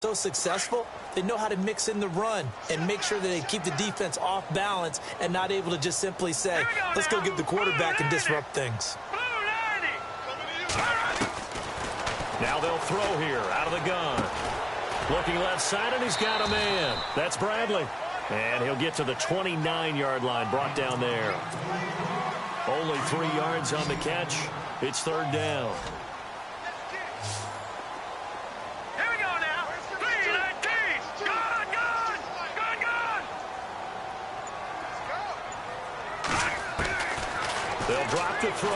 So successful, they know how to mix in the run and make sure that they keep the defense off balance and not able to just simply say, let's go get the quarterback and disrupt things. Now they'll throw here out of the gun. Looking left side, and he's got a man. That's Bradley. And he'll get to the 29-yard line, brought down there. Only 3 yards on the catch. It's third down. They'll drop to throw.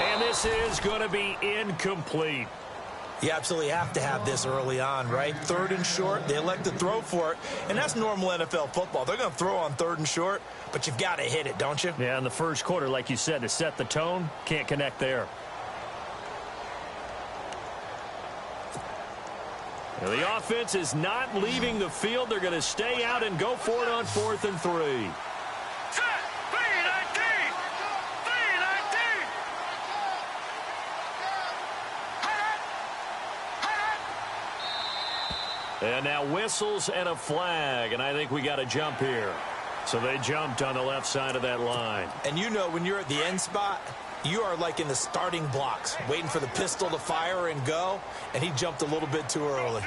And this is going to be incomplete. You absolutely have to have this early on, right? Third and short, they elect to throw for it, and that's normal NFL football. They're going to throw on third and short, but you've got to hit it, don't you? Yeah, in the first quarter, like you said, to set the tone, can't connect there. Now, the offense is not leaving the field. They're going to stay out and go for it on 4th and 3. And now whistles and a flag, and I think we got a jump here. So they jumped on the left side of that line. And you know when you're at the end spot, you are like in the starting blocks, waiting for the pistol to fire and go, and he jumped a little bit too early.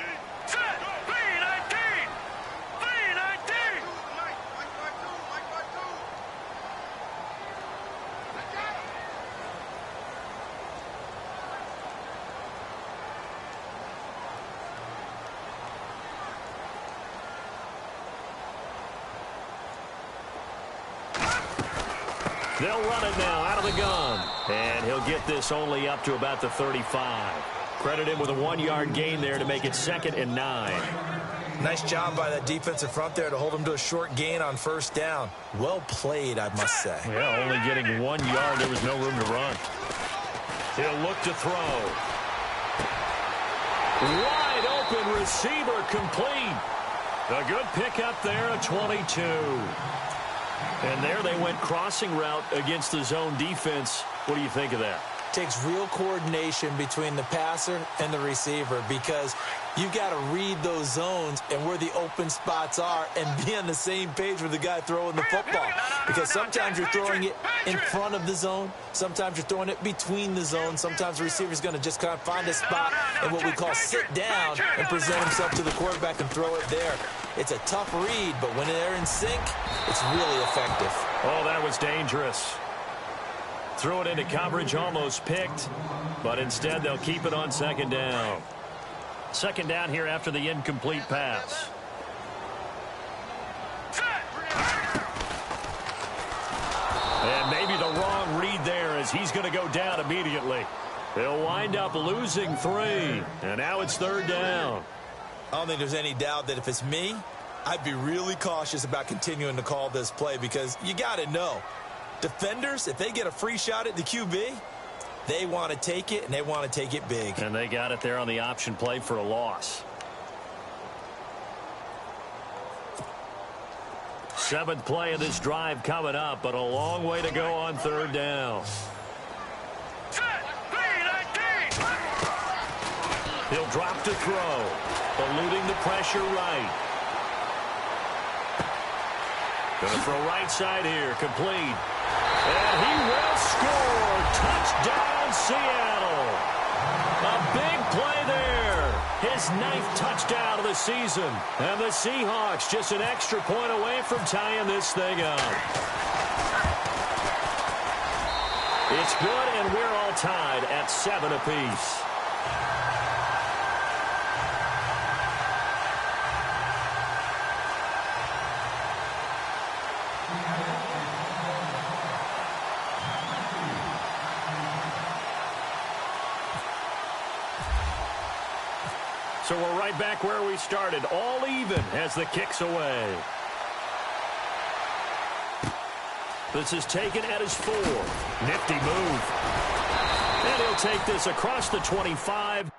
They'll run it now out of the gun. And he'll get this only up to about the 35. Credit him with a 1-yard gain there to make it 2nd and 9. Nice job by that defensive front there to hold him to a short gain on first down. Well played, I must say. Yeah, only getting 1 yard. There was no room to run. He'll look to throw. Wide open receiver complete. A good pickup there at 22. And there they went crossing route against the zone defense. What do you think of that? Takes real coordination between the passer and the receiver because you've got to read those zones and where the open spots are and be on the same page with the guy throwing the football. Because sometimes you're throwing it in front of the zone. Sometimes you're throwing it between the zones. Sometimes the receiver's going to just kind of find a spot and what we call sit down and present himself to the quarterback and throw it there. It's a tough read, but when they're in sync, it's really effective. Oh, that was dangerous. Threw it into coverage, almost picked, but instead they'll keep it on 2nd down. 2nd down here after the incomplete pass. And maybe the wrong read there as he's going to go down immediately. They'll wind up losing 3, and now it's 3rd down. I don't think there's any doubt that if it's me, I'd be really cautious about continuing to call this play because you got to know. Defenders, if they get a free shot at the QB, they want to take it, and they want to take it big. And they got it there on the option play for a loss. 7th play of this drive coming up, but a long way to go on 3rd down. He'll drop to throw, eluding the pressure right. Going to throw right side here, complete. And he will score. Touchdown, Seattle. A big play there. His 9th touchdown of the season. And the Seahawks just an extra point away from tying this thing up. It's good, and we're all tied at 7 apiece. So we're right back where we started, all even as the kick's away. This is taken at his 4. Nifty move. And he'll take this across the 25.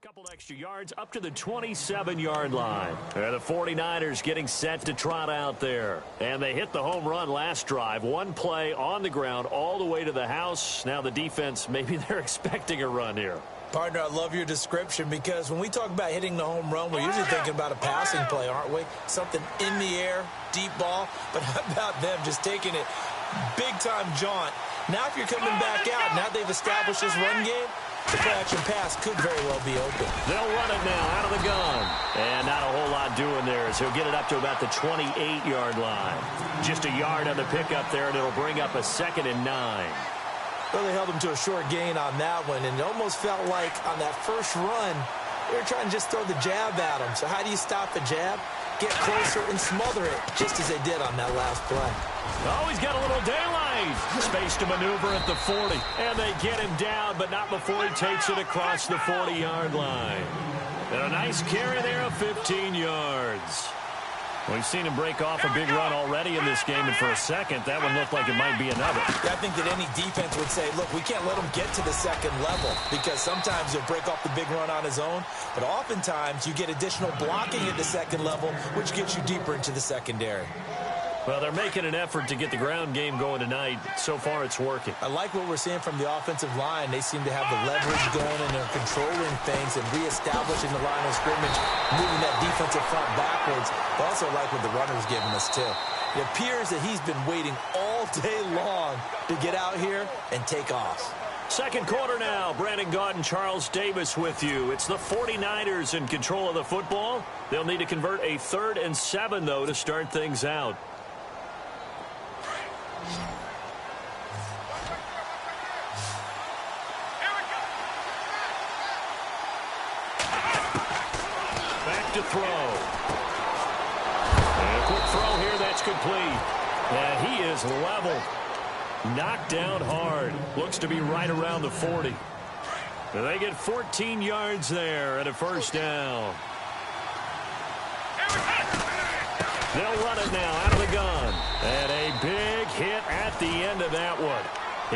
Couple extra yards up to the 27-yard line. The 49ers getting set to trot out there. And they hit the home run last drive. One play on the ground all the way to the house. Now the defense, maybe they're expecting a run here. Partner, I love your description because when we talk about hitting the home run, we're usually thinking about a passing play, aren't we? Something in the air, deep ball. But how about them just taking it big-time jaunt? Now if you're coming back out, now they've established this run game, the play-action pass could very well be open. They'll run it now out of the gun. And not a whole lot doing there as he'll get it up to about the 28-yard line. Just a yard on the pickup there, and it'll bring up a 2nd and 9. Really held him to a short gain on that one, and it almost felt like on that first run, they were trying to just throw the jab at him. So how do you stop the jab? Get closer and smother it, just as they did on that last play. Oh, he's got a little daylight. Space to maneuver at the 40. And they get him down, but not before he takes it across the 40-yard line. And a nice carry there of 15 yards. We've seen him break off a big run already in this game, and for a second, that one looked like it might be another. I think that any defense would say, look, we can't let him get to the second level because sometimes he'll break off the big run on his own, but oftentimes you get additional blocking at the second level, which gets you deeper into the secondary. Well, they're making an effort to get the ground game going tonight. So far, it's working. I like what we're seeing from the offensive line. They seem to have the leverage going, and they're controlling things and reestablishing the line of scrimmage, moving that defensive front backwards. I also like what the runner's giving us, too. It appears that he's been waiting all day long to get out here and take off. Second quarter now. Brandon Gaudin and Charles Davis with you. It's the 49ers in control of the football. They'll need to convert a 3rd and 7, though, to start things out. To throw. And a quick throw here, that's complete. And he is leveled. Knocked down hard. Looks to be right around the 40. And they get 14 yards there and a first down. They'll run it now out of the gun. And a big hit at the end of that one.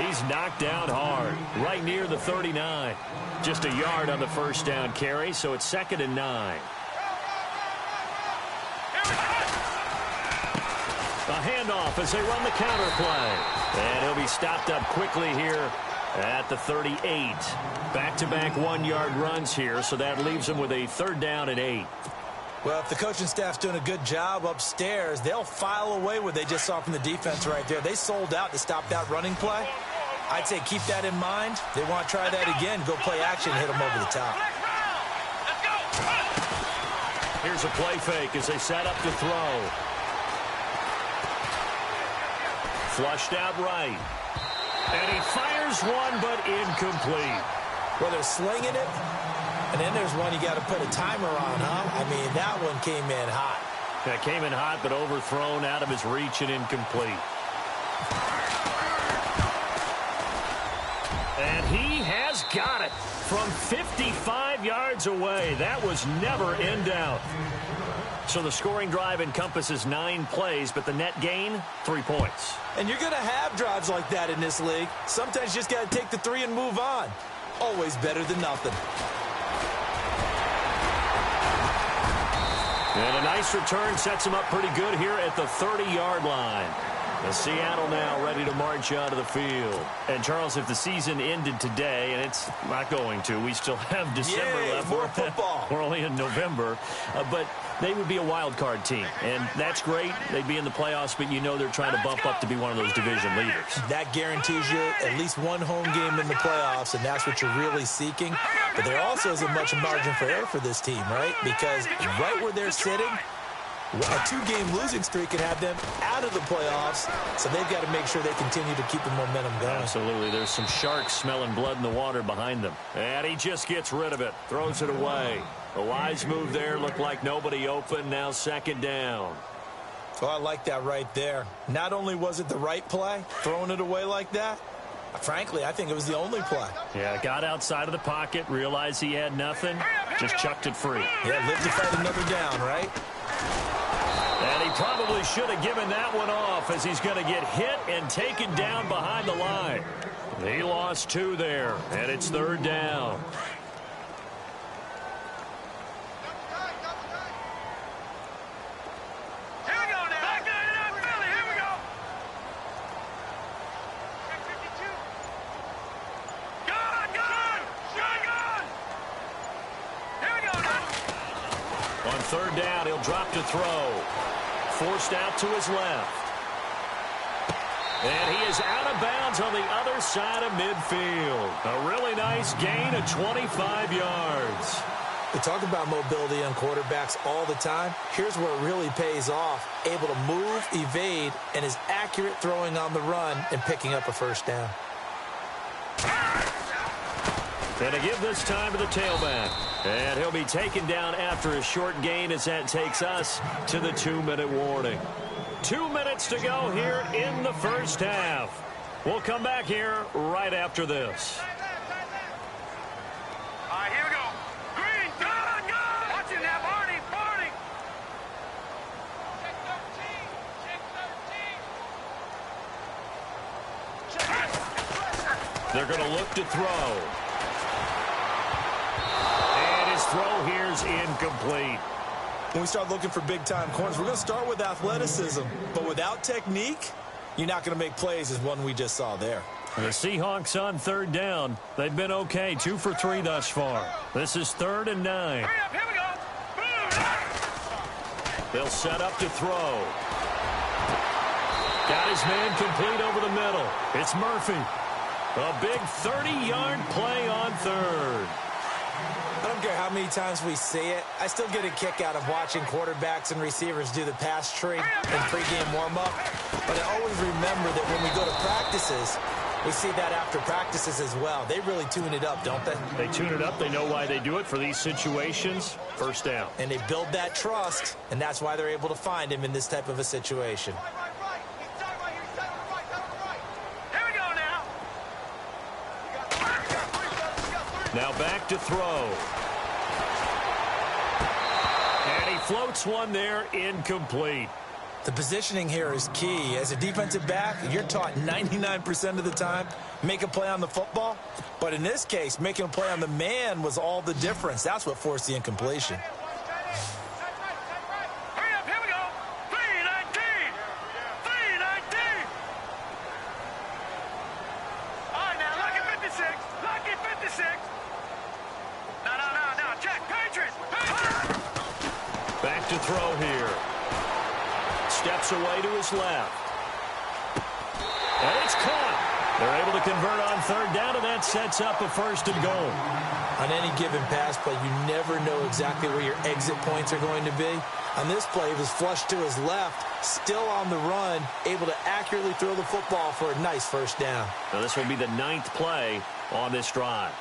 He's knocked down hard, right near the 39. Just a yard on the first down carry, so it's 2nd and 9. A handoff as they run the counter play. And he'll be stopped up quickly here at the 38. Back-to-back 1-yard runs here, so that leaves him with a 3rd down and 8. Well, if the coaching staff's doing a good job upstairs, they'll file away what they just saw from the defense right there. They sold out to stop that running play. I'd say keep that in mind. They want to try that again, go play action, hit them over the top. Here's a play fake as they set up to throw. Flushed out right. And he fires one, but incomplete. Well, they're slinging it, and then there's one you got to put a timer on, huh? I mean, that one came in hot. That came in hot, but overthrown out of his reach and incomplete. And he has got it from 55 yards away. That was never in doubt. So the scoring drive encompasses 9 plays, but the net gain, 3 points. And you're going to have drives like that in this league. Sometimes you just got to take the 3 and move on. Always better than nothing. And a nice return sets him up pretty good here at the 30-yard line. The Seattle now ready to march out of the field. And, Charles, if the season ended today, and it's not going to, we still have December left. More football. We're only in November. But they would be a wild card team. And that's great. They'd be in the playoffs, but you know they're trying to bump up to be one of those division leaders. That guarantees you at least one home game in the playoffs, and that's what you're really seeking. But there also isn't much margin for error for this team, right? Because right where they're sitting, a 2-game losing streak can have them out of the playoffs, so they've got to make sure they continue to keep the momentum going. Absolutely. There's some sharks smelling blood in the water behind them. And he just gets rid of it, throws it away. A wise move there, looked like nobody open, now 2nd down. Oh, I like that right there. Not only was it the right play, throwing it away like that, frankly, I think it was the only play. Yeah, got outside of the pocket, realized he had nothing, just chucked it free. Yeah, live to fight another down, right? And he probably should have given that one off as he's going to get hit and taken down behind the line. He lost 2 there, and it's 3rd down. third down, he'll drop to throw. Forced out to his left. And he is out of bounds on the other side of midfield. A really nice gain of 25 yards. We talk about mobility on quarterbacks all the time. Here's where it really pays off. Able to move, evade, and is accurate throwing on the run and picking up a first down. And to give this time to the tailback. And he'll be taken down after a short gain as that takes us to the 2-minute warning. 2 minutes to go here in the first half. We'll come back here right after this. All right, here we go. Green, good, good. Watch it now, Barney, Barney. Check 13. They're going to look to throw. And his throw here is incomplete. When we start looking for big-time corners, we're going to start with athleticism. But without technique, you're not going to make plays as one we just saw there. The Seahawks on third down. They've been okay, 2 for 3 thus far. This is 3rd and 9. Hurry up, here we go. They'll set up to throw. Got his man complete over the middle. It's Murphy. A big 30-yard play on third. I don't care how many times we say it. I still get a kick out of watching quarterbacks and receivers do the pass tree and pregame warm-up. But I always remember that when we go to practices, we see that after practices as well. They really tune it up, don't they? They tune it up. They know why they do it for these situations. First down. And they build that trust, and that's why they're able to find him in this type of a situation. Here we go now. Now back to throw. And he floats one there, incomplete. The positioning here is key. As a defensive back, you're taught 99% of the time, make a play on the football. But in this case, making a play on the man was all the difference. That's what forced the incompletion. Hurry up, here we go. 3-19. 3-19. All right, now, lucky 56. Lucky 56. No. Check. Patriots. Back to throw here. Steps away to his left. And it's caught. They're able to convert on third down, and that sets up a 1st and goal. On any given pass play, you never know exactly where your exit points are going to be. On this play, he was flushed to his left, still on the run, able to accurately throw the football for a nice 1st down. Now this will be the 9th play on this drive.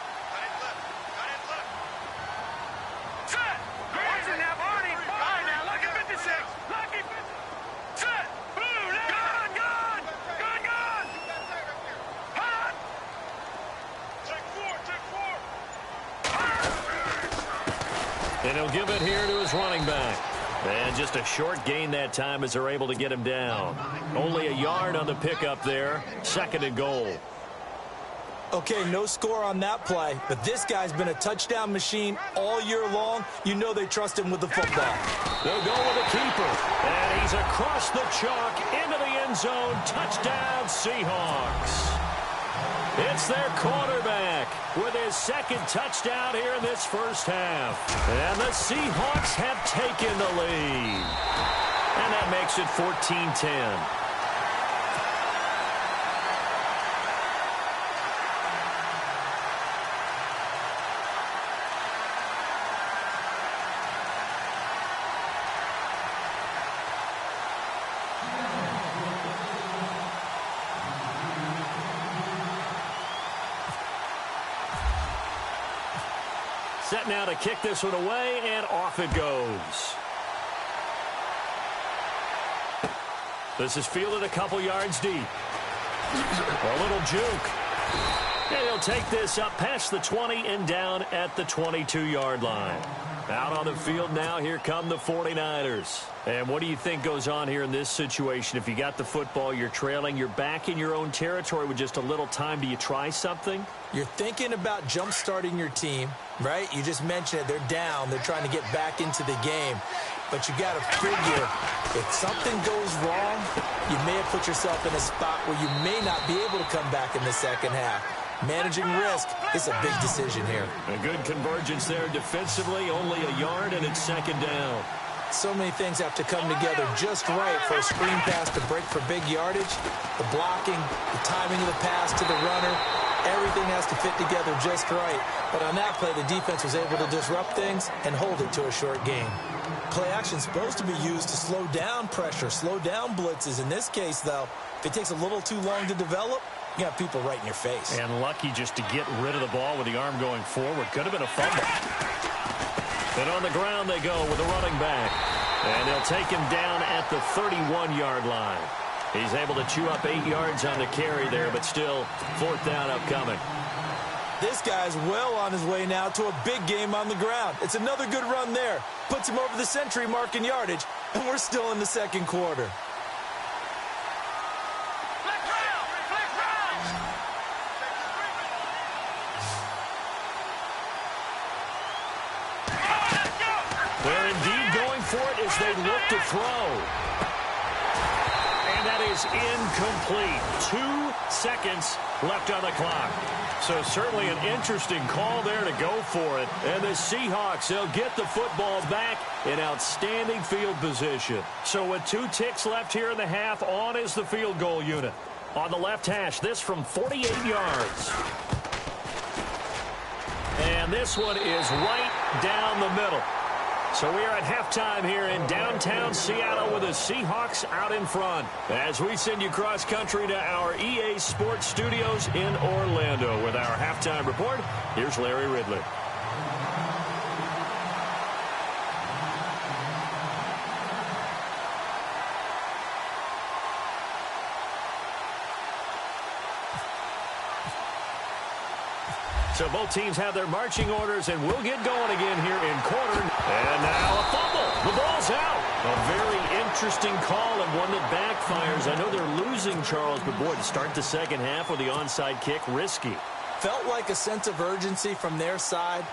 And he'll give it here to his running back. And just a short gain that time as they're able to get him down. Only a yard on the pickup there. 2nd and goal. Okay, no score on that play, but this guy's been a touchdown machine all year long. You know they trust him with the football. They'll go with the keeper. And he's across the chalk into the end zone. Touchdown, Seahawks. It's their quarterback with his 2nd touchdown here in this first half. And the Seahawks have taken the lead. And that makes it 14-10. Set now to kick this one away, and off it goes. This is fielded a couple yards deep. A little juke. And he'll take this up past the 20 and down at the 22-yard line. Out on the field now, here come the 49ers. And what do you think goes on here in this situation? If you got the football, you're trailing, you're back in your own territory with just a little time. Do you try something? You're thinking about jump-starting your team, right? You just mentioned it. They're down. They're trying to get back into the game. But you got to figure, if something goes wrong, you may have put yourself in a spot where you may not be able to come back in the second half. Managing risk is a big decision here. A good convergence there defensively, only a yard, and it's second down. So many things have to come together just right for a screen pass to break for big yardage. The blocking, the timing of the pass to the runner, everything has to fit together just right. But on that play, the defense was able to disrupt things and hold it to a short gain. Play action is supposed to be used to slow down pressure, slow down blitzes. In this case, though, if it takes a little too long to develop, you got people right in your face. And lucky just to get rid of the ball with the arm going forward. Could have been a fumble. And on the ground they go with the running back. And they'll take him down at the 31-yard line. He's able to chew up 8 yards on the carry there, but still fourth down upcoming. This guy's well on his way now to a big game on the ground. It's another good run there. Puts him over the century mark in yardage, and we're still in the second quarter. They're indeed going for it as they look to throw. And that is incomplete. 2 seconds left on the clock. So certainly an interesting call there to go for it. And the Seahawks, they'll get the football back in outstanding field position. So with 2 ticks left here in the half, on is the field goal unit. On the left hash, this from 48 yards. And this one is right down the middle. So we are at halftime here in downtown Seattle with the Seahawks out in front. As we send you cross-country to our EA Sports Studios in Orlando with our halftime report, here's Larry Ridley. So both teams have their marching orders, and we'll get going again here in quarter. And now a fumble. The ball's out. A very interesting call and one that backfires. I know they're losing, Charles, but boy, to start the second half with the onside kick, risky. Felt like a sense of urgency from their side.